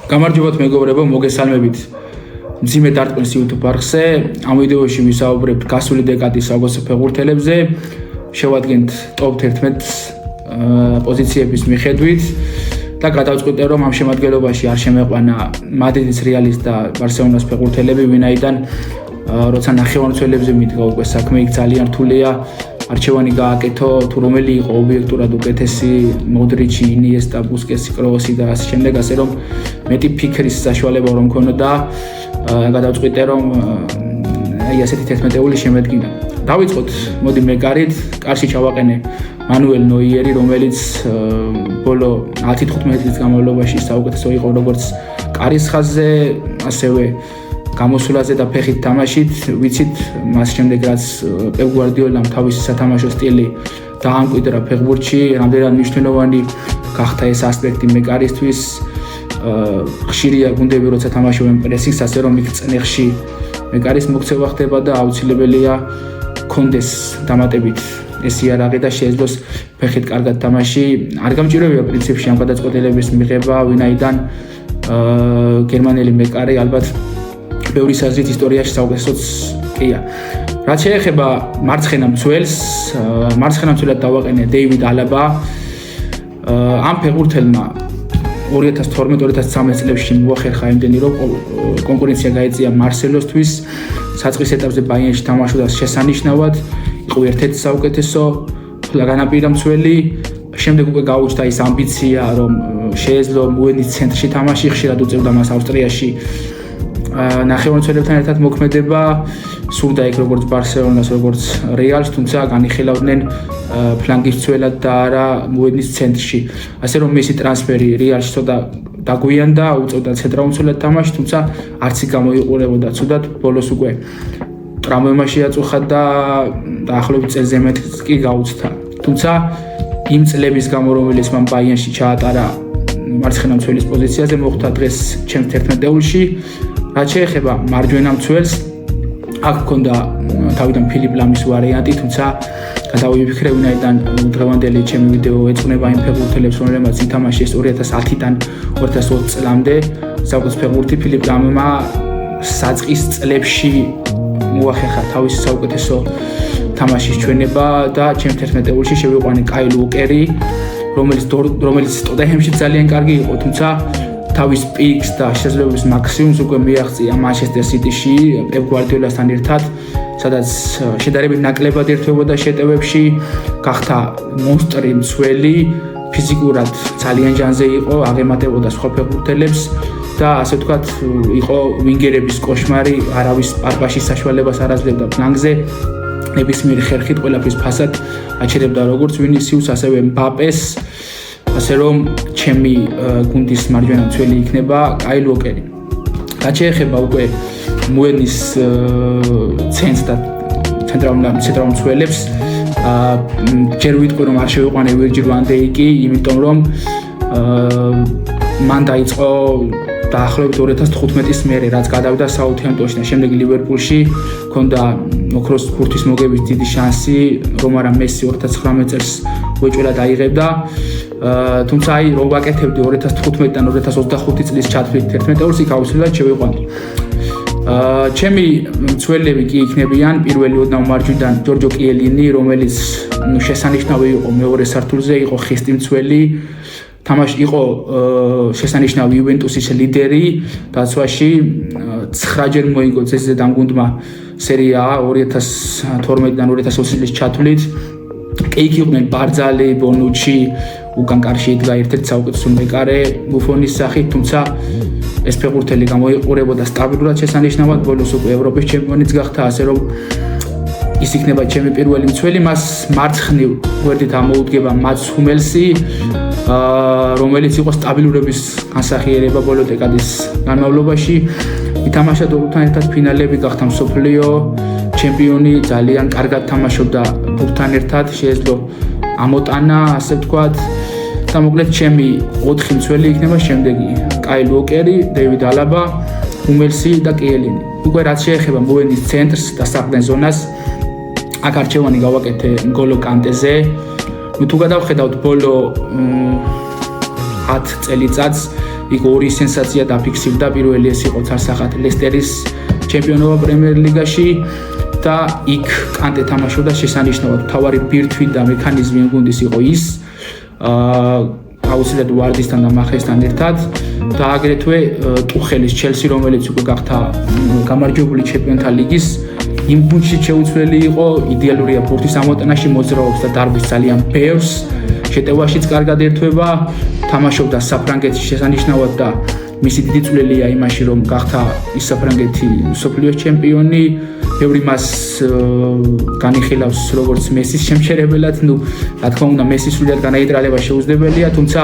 გამარჯობათ მეგობრებო, მოგესალმებით მძიმე დარტყმის YouTube არხზე. ამ ვიდეოში ვისაუბრებთ გასული დეკადის საუკეთესო ფეხბურთელებზე. შევადგენთ ტოპ 11 პოზიციების მიხედვით და გადავწყვიტე, რომ ამ შემადგენლობაში არ შემეყვანა მადრიდის, რეალის და ბარსელონას ფეხბურთელები, ვინაიდან როცა ნახევარმცველებზე მიდგა უკვე საქმე, იქ ძალიან რთულია არჩევანი გააკეთო, თუ რომელი იყო ობიექტურად უკეთესი, მოდრიჩი, ინიესტა, ბუსკეტსი, კროსი და ასე შემდეგ, ასე რომ მეტი ფიქრის საშუალება რომ მქონოდა, გადავწყვიტე, რომ აი ასეთი 11-ეული შემედგინა. დავიწყოთ, მოდი მეკარით, კარში ჩავაყენე მანუელ ნოიერი, რომელიც ბოლო 10-15 წლის განმავლობაში საუკეთესო იყო როგორც კარის ხაზზე, ასევე გამოსვლაზე და ფეხით თამაშით. ვიცით მას შემდეგ რაც პეპ გვარდიოლამ თავისი სათამაშო სტილი დაამკვიდრა ფეხბურთში, რამდენად მნიშვნელოვანი გახდა ეს ასპექტი მეკარისთვის. ხშირია გუნდები როცა თამაშობენ პრესინგს, ასე რომ იქ წნეხში მეკარის მოქცევა ხდება და აუცილებელია კონდეს დამატებით ეს იარაღი და შეეძლოს ფეხით კარგად თამაში. არ გამჭიროებია პრინციპში ამ გადაწყვეტილების მიღება, ვინაიდან გერმანელი მეკარი ალბათ ბევრი საზრით ისტორიაში საუკეთესოც კია. რაც შეეხება მარცხენა მცველს, მარცხენა მცველად დავაყენე დეივიდ ალაბა. ამ ფეხბურთელმა 2012-2013 წლებში მოახერხა იმდენი, რომ კონკურენცია გაეწია მარსელოსთვის, საწყის ეტაპზე ბაიერნში თამაშობდა შესანიშნავად, იყო ერთ-ერთი საუკეთესო განაპირა მცველი. შემდეგ უკვე გაუჩნდა ის ამბიცია, რომ შეეძლო მუენის ცენტრში თამაში, ხშირად უწევდა მას ავსტრიაში ნახევარმცველებთან ერთად მოქმედება, სურდა იქ როგორც ბარსელონას, როგორც რეალს, თუმცა განიხილავდნენ ფლანგის მცველად და არა მუენის ცენტრში. ასე რომ მისი ტრანსფერი რეალში ცოტა დაგვიანდა, უწევდა ცენტრალურ მცველად თამაში, თუმცა არც იქ გამოიყურებოდა ცუდად, ბოლოს უკვე ტრამვამა შეაწუხა და დაახლოებით წელზე მეტიც კი გაუცდა. თუმცა იმ წლების გამო, რომელიც მან ბაიერნში ჩაატარა მარცხენა მცველის პოზიციაზე, მოხვდა დღეს ჩემს 11-ულში. რაც შეეხება მარჯვენა მცველს, აქ მქონდა თავიდან ფილიპ ლამის ვარიანტი, თუმცა გადავიფიქრე, ვინაიდან დღევანდელი ჩემი ვიდეო ეძღვნება იმ ფეხბურთელებს, რომლებმაც ითამაშეს 2010-დან 2020 წლამდე საუკეთესო ფეხბურთი. ფილიპ ლამმა საწყის წლებში მოახერხა თავისი საუკეთესო თამაშის ჩვენება და ჩემს 11-ულში შევიყვანე კაილ უოკერი, რომელიც ტოტენჰემში ძალიან კარგი იყო, თუმცა თავის პიკს და შესაძლებლობის მაქსიმუმს უკვე მიაღწია მანჩესტერ სიტიში პეპ გვარდიოლასთან ერთად, სადაც შედარებით ნაკლებად ერთვებოდა შეტევებში, გახდა მონსტრი მცველი, ფიზიკურად ძალიან ჯანზე იყო, აღემატებოდა სხვა ფეხბურთელებს და ასე ვთქვათ, იყო ვინგერების კოშმარი, არავის პარპაშის საშუალებას არ აძლევდა ფლანგზე, ნებისმიერი ხერხით ყველაფრის ფასად აჩერებდა როგორც ვინისიუს, ასევე მბაპეს. ასე რომ ჩემი გუნდის მარჯვენა მცველი იქნება კაილ უოკერი. რაც შეეხება უკვე მუენის ცენტრს და ცენტრალურ მცველებს, ჯერ ვიტყვი რომ არ შევიყვანე ვირჯილ ვან დეიკი, იმიტომ რომ მან დაიწყო დაახლოებით 2015-ის მერე, რაც გადავიდა საუთჰემპტონში და შემდეგ ლივერპულში, ჰქონდა ოქროს ბურთის მოგების დიდი შანსი, რომ არა მესი 2019 წელს უეჭველად აიღებდა. თუმცა აი რომ ვაკეთებდი 2015-დან 2025 წლის ჩათვლით 11-ულს, იქ აუცილებლად შევიყვანდი. ჩემი მცველები კი იქნებიან პირველი ოდნავ მარჯვიდან ჯორჯო კიელინი, რომელიც შესანიშნავი იყო მეორე სართულზე, იყო ხისტი მცველი. თამაში იყო შესანიშნავი იუვენტუსის ლიდერი, დაცვაში 9-ჯერ მოიგო წესზე ამ გუნდმა სერია A 2012-დან 2020 წლის ჩათვლით. იქ იყვნენ ბარძალი, ბონუჩი, უკან კარში იდგა ერთ-ერთი საუკეთესო მეკარე ბუფონის სახით, თუმცა ეს ფეხბურთელი გამოიყურებოდა სტაბილურად შესანიშნავად, ბოლოს უკვე ევროპის ჩემპიონიც გახდა, ასე რომ ის იქნება ჩემი პირველი მცველი. მას მარცხნივ გვერდით ამოუდგება მატს ჰუმელსი, რომელიც იყო სტაბილურობის განსახიერება ბოლო დეკადის განმავლობაში. ითამაშა დორტმუნდთან ერთად ფინალები, გახდა მსოფლიო ჩემპიონი, ძალიან კარგად თამაშობდა ბურთთან ერთად, შეეძლო ამოტანა, ასე ვთქვათ. და მოკლედ ჩემი 4 მცველი იქნება შემდეგი: კაილ უოკერი, დეივიდ ალაბა, ჰუმელსი და კიელინი. უკვე რაც შეეხება მუენის ცენტრს და საყრდენ ზონას, აქ არჩევანი გავაკეთე ნგოლო კანტეზე. თუ გადავხედავთ ბოლო 10 წელიწადს, იქ ორი სენსაცია დაფიქსირდა, პირველი ეს იყო ცალსახად ლესტერის ჩემპიონობა პრემიერ ლიგაში და იქ კანტე თამაშობდა შესანიშნავად. თავარი ბირთვი და მექანიზმი გუნდის იყო ის აუცილებლად ვარდისთან და მახესთან ერთად და აგრეთვე ტუხელის ჩელსი, რომელიც უკვე გახდა გამარჯვებული ჩემპიონთა ლიგის იმ გუნდში შეუცვლელი იყო, იდეალურია ბურთის ამოტანაში, მოძრაობს და დარბის ძალიან ბევრს, შეტევაშიც კარგად ერთვება, თამაშობდა საფრანგეთში შესანიშნავად და მისი დიდი წვლილია იმაში, რომ გახდა ის საფრანგეთი მსოფლიოს ჩემპიონი, ბევრი მას განიხილავს როგორც მესის შემჩერებელად, რა თქმა უნდა, მესის სრულად განაიტრალება შეუძლებელია, თუმცა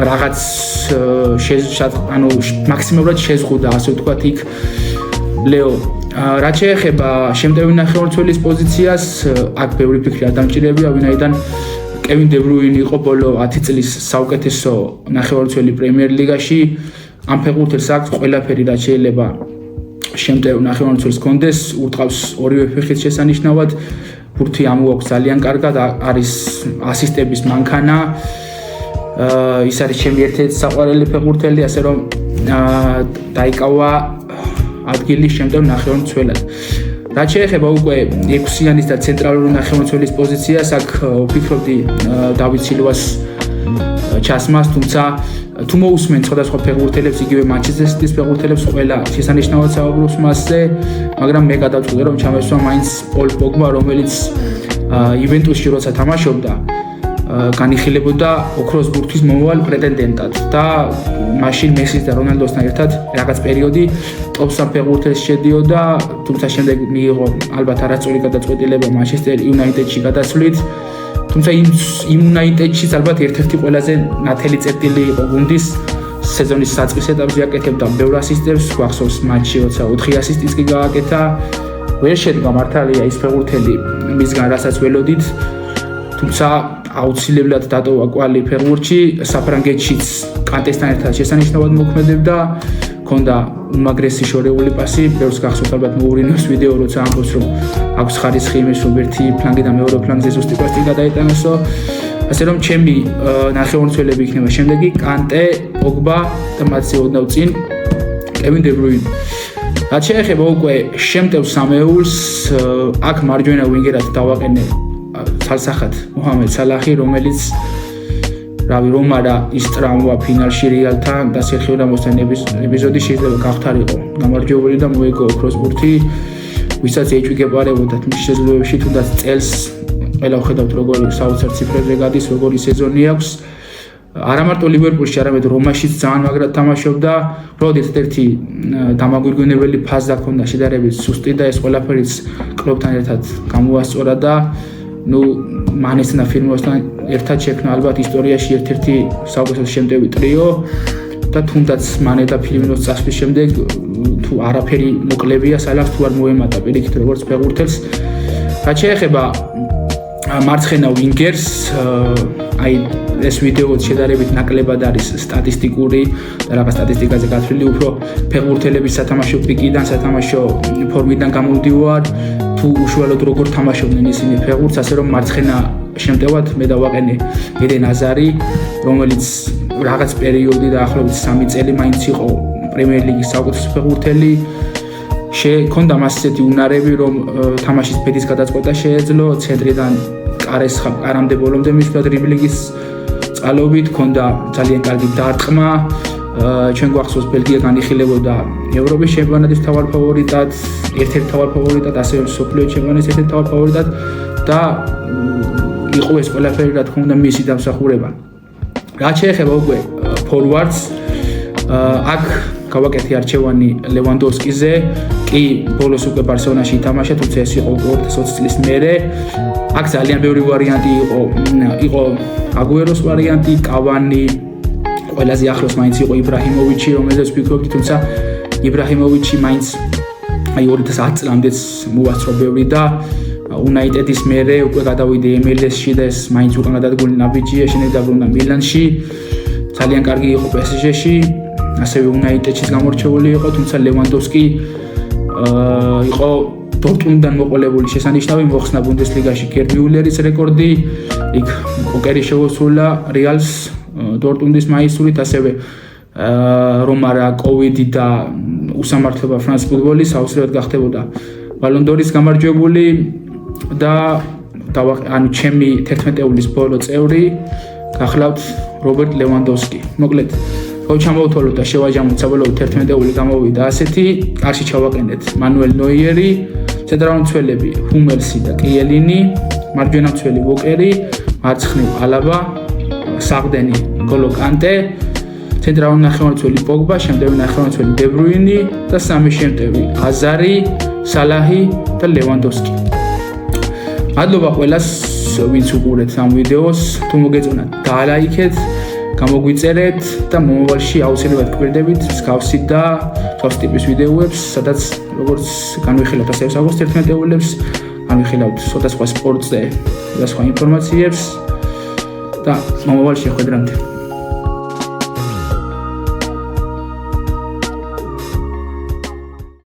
რაღაც მაქსიმალურად შეზღუდა, ასე ვთქვათ, იქ ლეო. რაც შეეხება შემტევი ნახევარმცველის პოზიციას, აქ ბევრი ფიქრი არ დამჭირებია, ვინაიდან კევინ დე ბრუინი იყო ბოლო 10 წლის საუკეთესო ნახევარმცველი პრემიერ ლიგაში. ამ ფეხბურთელს აქვს ყველაფერი, რაც შეიძლება შემტევ ნახევარმცველს კონდეს, ურტყავს ორივე ფეხით შესანიშნავად, ბურთი ამოაქვს ძალიან კარგად, არის ასისტების მანქანა. ის არის ჩემი ერთ-ერთი საყვარელი ფეხბურთელი, ასე რომ დაიკავა ადგილი შემტევ ნახევარმცველად. რაც შეეხება უკვე 6-იანის და ცენტრალური ნახევარმცველის პოზიციას, აქ ვფიქრობდი დავით სილვას ჩასმას, თუმცა თუ მოусმენ სხვადასხვა ფეხბურთელებს, იგივე მანჩესტერ სიტის ფეხბურთელებს, ყველა შესანიშნავად საუბრობს მასზე, მაგრამ მე გადავწყვიტე რომ ჩამესვა მაინც პოლ პოგბა, რომელიც იუვენტუსში როცა თამაშობდა, განიხილებოდა ოქროს ბურთის მომავალ პრეტენდენტად და მაშინ მესის და რონალდოსთან ერთად რაღაც პერიოდი ტოპ 3 ფეხბურთელს შედიოდა, თუმცა შემდეგ მიიღო ალბათ არასწორი გადაწყვეტილება მანჩესტერ იუნაიტედში გადასვლით. თუმცა იმ იუნაიტედშიც ალბათ ერთ-ერთი ყველაზე ნათელი წერტილი იყო გუნდის სეზონის საწყის ეტაპზე აკეთებდა ბევრ ასისტებს, გვახსოვს მატჩი, როცა 4 ასისტიც კი გააკეთა. ვერ შედგა მართალია ის ფეხბურთელი მისგან, რასაც ველოდით, თუმცა აუცილებლად დატოვა კვალი ფეხბურთში, საფრანგეთშიც კანტესთან ერთად შესანიშნავად მოქმედებდა, ჰქონდა უმაგრესი შორეული პასი, ბევრს გახსოვთ ალბათ მოურინოს ვიდეო, როცა ამბობს რომ აქვს ხარისხი იმის, რომ ერთი ფლანგი და მეორე ფლანგზე ზუსტი პასი გადაეტანოსო. ასე რომ ჩემი ნახევარმცველები იქნება შემდეგი კანტე, პოგბა და მათზე ოდნავ წინ კევინ დე ბრუინი. რაც შეეხება უკვე შემტევ სამეულს, აქ მარჯვენა ვინგერად დავაყენე ცალსახად მოჰამედ სალახი, რომელიც რავი რომ არა ის ტრამვა ფინალში რეალთან და სერხიო რამოსთან ეპიზოდი შეიძლება გახთარიყო გამარჯვებული და მოიგო ოქროს ბურთი, ვისაც ეჭვიგებარებოდათ მის შესაძლებლობებში, თუნდაც წელს ყველა ვხედავთ როგორი საოცარ ციფრებზე გადის, როგორი სეზონი აქვს. არა მარტო ლივერპულში, არამედ რომაშიც ძალიან მაგრად თამაშობდა, უბრალოდ ერთ-ერთი დამაგვირგვინებელი ფაზა ჰქონდა შედარებით სუსტი და ეს ყველაფერიც კლუბთან ერთად გამოასწორა და მანესთან და ფირმიოსთან ერთად შექმნა ალბათ ისტორიაში ერთ-ერთი საუკეთესო შემტევი ტრიო და თუნდაც მანე და ფირმინოს წასვლის შემდეგ თუ არაფერი მოკლებია სალახს თუ არ მოემატა პირიქით როგორც ფეხბურთელს. რაც შეეხება მარცხენა ვინგერს, აი ეს ვიდეო შედარებით ნაკლებად არის სტატისტიკური და რაღაც სტატისტიკაზე გათვლილი, უფრო ფეხბურთელების სათამაშო პიკიდან, სათამაშო ფორმიდან გამომდივარ, თუ უშუალოდ როგორ თამაშობდნენ ისინი ფეხბურთს, ასე რომ მარცხენა შემტევად მე დავაყენე ედენ აზარი, რომელიც რაღაც პერიოდი და ახლობით 3 წელი მაინც იყო პრემიერ ლიგის საუკეთესო ფეხბურთელი. ჰქონდა მას ისეთი უნარები, რომ თამაშის ბედის გადაწყვეტა შეეძლო, ცენტრიდან კარეს არამდე ბოლომდე მისვლა დრიბლინგის წყალობით, ჰქონდა ძალიან კარგი დარტყმა. ჩვენ გვახსოვს ბელგია განიხილებოდა ევროპის ჩემპიონატის მთავარ ფავორიტად, ერთ-ერთ მთავარ ფავორიტად, ასევე მსოფლიო ჩემპიონატის ერთ-ერთ მთავარ ფავორიტად და იყო ეს ყველაფერი, რა თქმა უნდა, მისი დამსახურება. რაც შეეხება უკვე ფორვარდს, აქ გავაკეთე არჩევანი ლევანდოვსკიზე, კი ბოლოს უკვე ბარსელონაში ითამაშა, თუმცა ეს იყო 2020 წლის მერე. აქ ძალიან ბევრი ვარიანტი იყო აგუეროს ვარიანტი, კავანი, ყველაზე ახლოს მაინც იყო იბრაჰიმოვიჩი, რომელზეც ვფიქრობდი, თუმცა იბრაჰიმოვიჩი მაინც აი 2010 წლამდეც მოასწრო ბევრი და უნაიტედის მერე უკვე გადავიდე MLS-ში და ეს მაინც უკან გადადგული ნაბიჯია, შემდეგ დაბრუნდა მილანში. ძალიან კარგი იყო PSG-ში, ასევე უნაიტედშიც გამორჩეული იყო, თუმცა ლევანდოვსკი იყო დორტმუნდიდან მოყოლებული შესანიშნავი, მოხსნა ბუნდესლიგაში გერდ მიულერის რეკორდი, იქ კოკერი შეუსრულა რეალს დორტმუნდის მაისურით, ასევე რომ არა კოვიდი და უსამართლობა ფრანს ფუტბოლის აუცილებლად გახდებოდა ბალონ დორის გამარჯვებული და ანუ ჩემი 11-ეულის ბოლო წევრი გახლავთ რობერტ ლევანდოვსკი. მოკლედ, რო ჩამოვთვალოთ და შევაჯამოთ საბოლოოდ 11-ეული გამოვიდა ასეთი, კარში ჩავაყენეთ მანუელ ნოიერი, ცენტრალური მცველები ჰუმელსი და კიელინი, მარჯვენა მცველი ვოკერი, მარცხნივ ალაბა, საღდენი გოლო კანტე, ცენტრალური ნახევარმცველი პოგბა, შემდეგი ნახევარმცველი დე ბრუინი და სამი შემტევი აზარი, სალაჰი და ლევანდოვსკი. მადლობა ყველას, ვინც უყურეთ ამ ვიდეოს, თუ მოგეწონათ დალაიქეთ, გამოგვიწერეთ და მომავალში აუცილებლად გვერდებით მსგავსი და მსგავსი ტიპის ვიდეოებს, სადაც როგორც განვიხილავთ ასევე საერთო 11-ეულებს, განვიხილავთ სხვადასხვა სპორტზე და სხვა ინფორმაციებს და მომავალში ხვედრამდე.